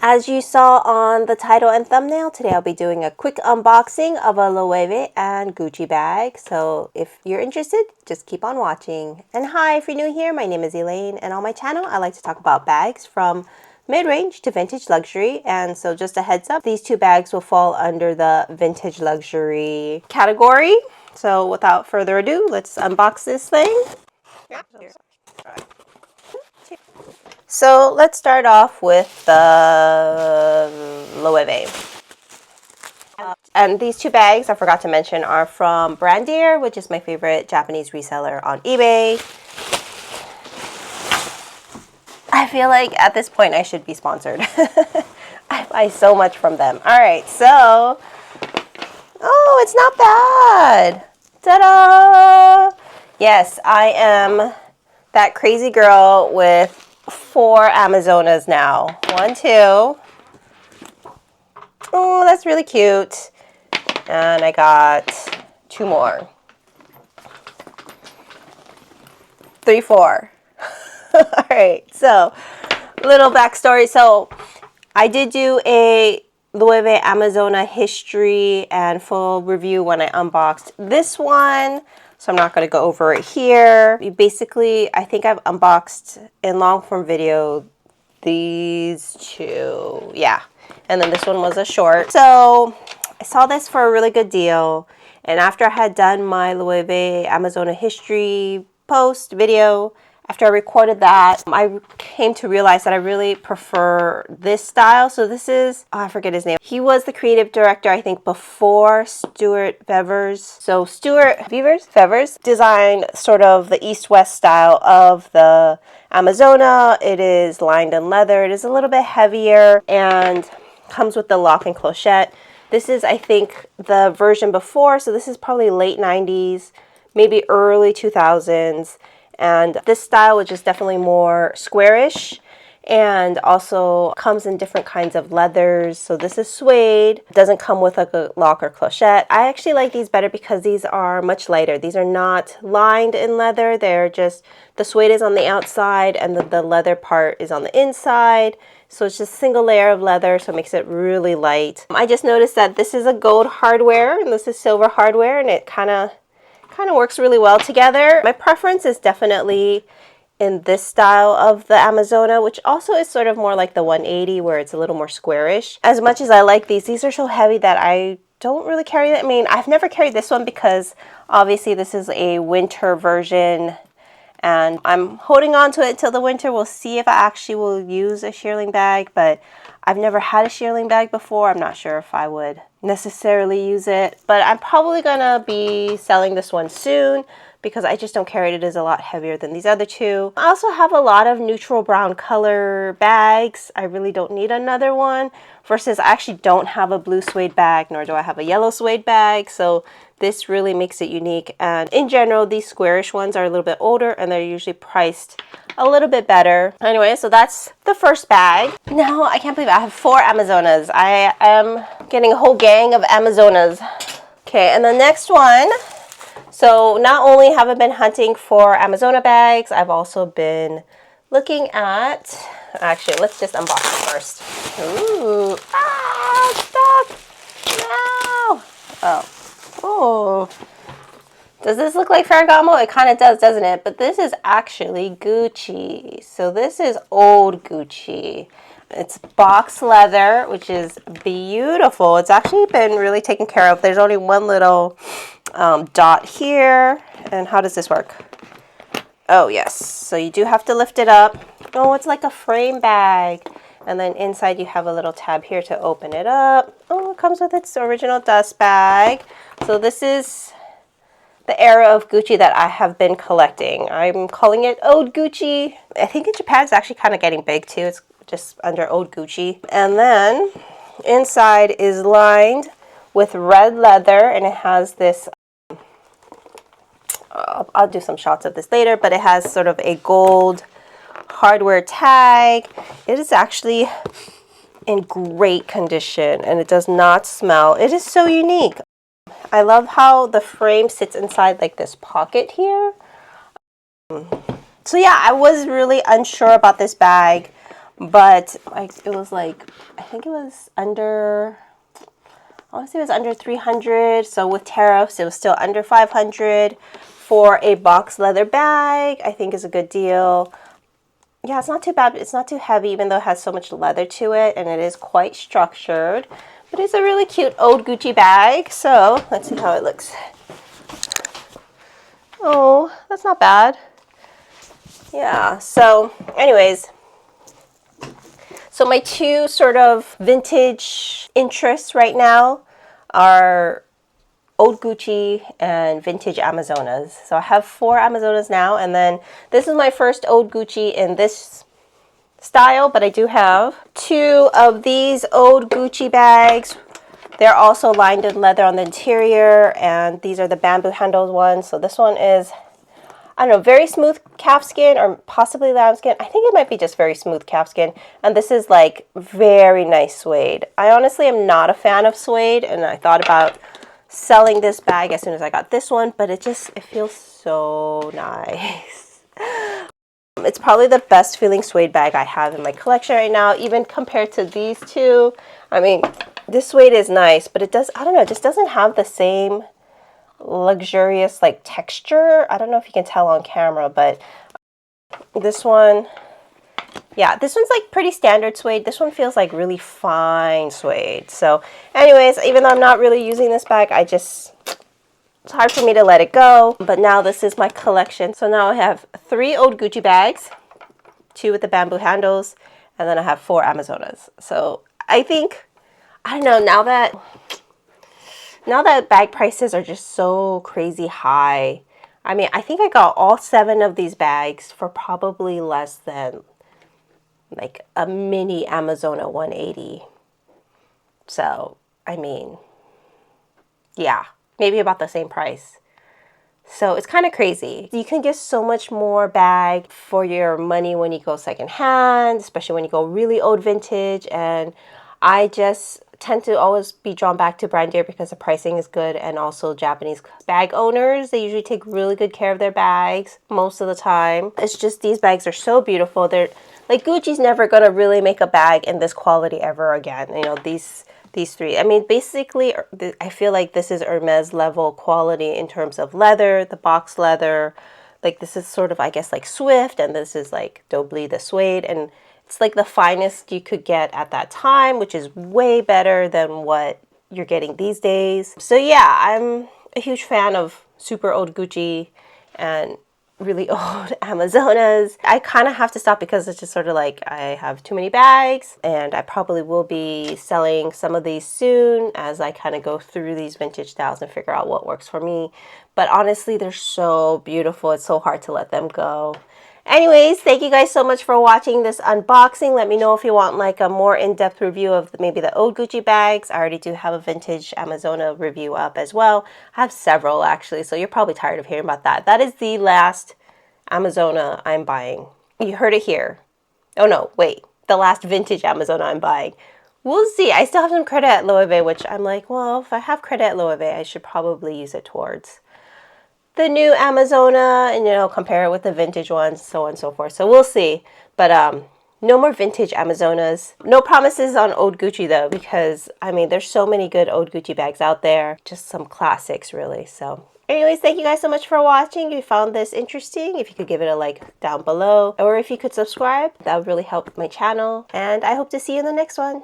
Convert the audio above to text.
As you saw on the title and thumbnail, today I'll be doing a quick unboxing of a Loewe and Gucci bag. So if you're interested, just keep on watching. And hi, if you're new here, my name is Elaine, and on my channel I like to talk about bags from mid-range to vintage luxury. And so just a heads up, these two bags will fall under the vintage luxury category. So without further ado, let's unbox this thing. So let's start off with the Loewe. And these two bags, I forgot to mention, are from Brandier, which is my favorite Japanese reseller on eBay. I feel like at this point I should be sponsored. I buy so much from them. All right, so, oh, it's not bad. Ta-da! Yes, I am that crazy girl with 4 Amazonas now. 1, 2. Oh, that's really cute. And I got 2 more. 3, 4. All right, so little backstory. So I did do a Loewe Amazona history and full review when I unboxed this one. So I'm not going to go over it here. Basically, I think I've unboxed in long form video these 2. Yeah. And then this one was a short. So I saw this for a really good deal. And after I had done my Loewe Amazona history post video, after I recorded that, I came to realize that I really prefer this style. So this is, oh, I forget his name. He was the creative director, I think, before Stuart Vevers. So Stuart Vevers designed sort of the East-West style of the Amazona. It is lined in leather. It is a little bit heavier and comes with the lock and clochette. This is, I think, the version before. So this is probably late 90s, maybe early 2000s. And this style, which is definitely more squarish and also comes in different kinds of leathers. So this is suede. It doesn't come with like a lock or clochette. I actually like these better because these are much lighter. These are not lined in leather. They're just, the suede is on the outside and the leather part is on the inside. So it's just a single layer of leather, so it makes it really light. I just noticed that this is a gold hardware and this is silver hardware, and it kind of works really well together. My preference is definitely in this style of the Amazona, which also is sort of more like the 180 where it's a little more squarish. As much as I like these are so heavy that I don't really carry it. I mean, I've never carried this one because obviously this is a winter version and I'm holding on to it until the winter. We'll see if I actually will use a shearling bag, but I've never had a shearling bag before. I'm not sure if I would necessarily use it, but I'm probably gonna be selling this one soon because I just don't carry it. It is a lot heavier than these other 2. I also have a lot of neutral brown color bags. I really don't need another one, versus I actually don't have a blue suede bag, nor do I have a yellow suede bag. So this really makes it unique. And in general, these squarish ones are a little bit older and they're usually priced a little bit better. Anyway, so that's the first bag. Now, I can't believe I have 4 Amazonas. I am getting a whole gang of Amazonas. Okay, and the next one. So not only have I been hunting for Amazona bags, I've also been looking at, actually, let's just unbox it first. Ooh, ah, stuck. No. Oh. Does this look like Ferragamo? It kind of does, doesn't it? But this is actually Gucci. So this is old Gucci. It's box leather, which is beautiful. It's actually been really taken care of. There's only one little dot here. And how does this work? Oh, yes. So you do have to lift it up. Oh, it's like a frame bag. And then inside you have a little tab here to open it up. Oh, it comes with its original dust bag. So this is the era of Gucci that I have been collecting. I'm calling it Old Gucci. I think in Japan it's actually kind of getting big too. It's just under Old Gucci. And then inside is lined with red leather, and it has this, I'll do some shots of this later, but it has sort of a gold hardware tag. It is actually in great condition and it does not smell. It is so unique. I love how the frame sits inside like this pocket here. So yeah, I was really unsure about this bag, but like it was like, I think it was under, I want to say it was under 300. So with tariffs, it was still under 500 for a box leather bag. I think is a good deal. Yeah, it's not too bad. It's not too heavy, even though it has so much leather to it, and it is quite structured. But it's a really cute old Gucci bag. So let's see how it looks. Oh, that's not bad. Yeah, so anyways, so my two sort of vintage interests right now are old Gucci and vintage Amazonas. So I have 4 Amazonas now, and then this is my first old Gucci in this style, but I do have 2 of these old Gucci bags. They're also lined in leather on the interior, and these are the bamboo handled ones. So this one is, I don't know, very smooth calfskin or possibly lambskin. I think it might be just very smooth calfskin. And this is like very nice suede. I honestly am not a fan of suede, and I thought about selling this bag as soon as I got this one, but it feels so nice. It's probably the best feeling suede bag I have in my collection right now, even compared to these two. I mean, this suede is nice, but it does, I don't know, it just doesn't have the same luxurious like texture. I don't know if you can tell on camera, but this one, yeah, this one's like pretty standard suede. This one feels like really fine suede. So anyways, even though I'm not really using this bag, it's hard for me to let it go. But now this is my collection. So now I have 3 old Gucci bags, 2 with the bamboo handles, and then I have 4 Amazonas. So I think, I don't know, now that bag prices are just so crazy high, I mean, I think I got all 7 of these bags for probably less than like a mini Amazona 180. So, I mean, yeah, maybe about the same price. So it's kind of crazy. You can get so much more bag for your money when you go secondhand, especially when you go really old vintage. And I just tend to always be drawn back to Brandier because the pricing is good, and also Japanese bag owners, they usually take really good care of their bags most of the time. It's just these bags are so beautiful. They're like, Gucci's never gonna really make a bag in this quality ever again. You know, these 3. I mean, basically, I feel like this is Hermes level quality in terms of leather, the box leather. Like this is sort of, I guess, like Swift, and this is like Dobli, the suede, and it's like the finest you could get at that time, which is way better than what you're getting these days. So yeah, I'm a huge fan of super old Gucci and really old Amazonas. I kind of have to stop because it's just sort of like I have too many bags, and I probably will be selling some of these soon as I kind of go through these vintage styles and figure out what works for me. But honestly, they're so beautiful. It's so hard to let them go. Anyways, thank you guys so much for watching this unboxing. Let me know if you want like a more in-depth review of maybe the old Gucci bags. I already do have a vintage Amazona review up as well. I have several actually, so you're probably tired of hearing about that. That is the last Amazona I'm buying. You heard it here. Oh no, wait. The last vintage Amazona I'm buying. We'll see. I still have some credit at Loewe, which I'm like, well, if I have credit at Loewe, I should probably use it towards the new Amazona and, you know, compare it with the vintage ones, so on and so forth. So we'll see. But no more vintage Amazonas. No promises on old Gucci though, because I mean, there's so many good old Gucci bags out there. Just some classics really. So anyways, thank you guys so much for watching. If you found this interesting, if you could give it a like down below, or if you could subscribe, that would really help my channel. And I hope to see you in the next one.